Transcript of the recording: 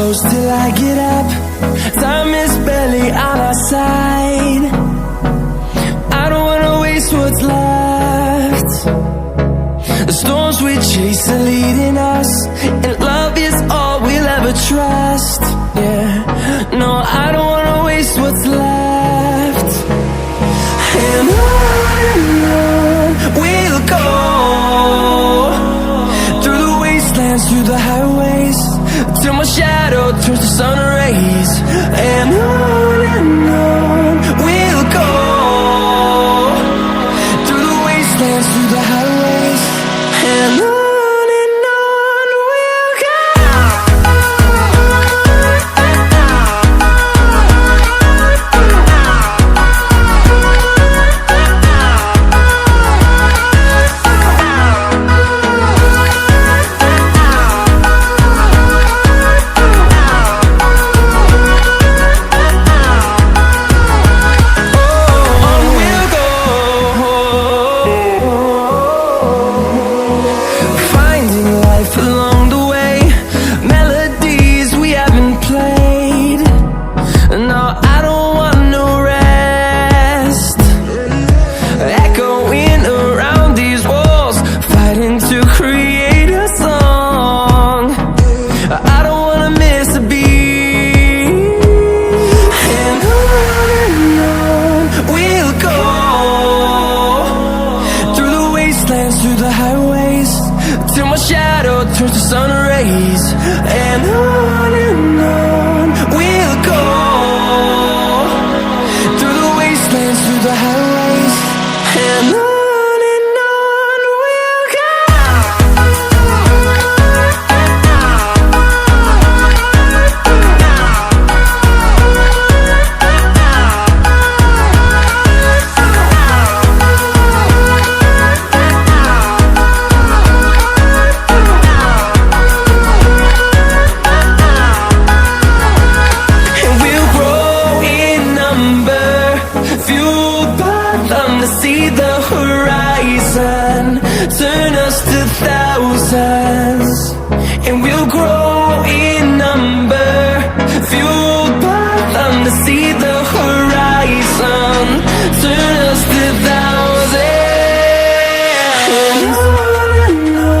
close till I get up. Time is barely on our side. I don't wanna waste what's left. The storms we chase are leading us, and love is all we'll ever trust. Yeah, no, I don't wanna waste what's left. And on we'll go, through the wastelands, through the highways, till my shadow turns to sun rays. And on we'll go, through the wastelands, through the highways, and on we'll go. Turns to sun rays, and on we'll go, through the wastelands, through the highways.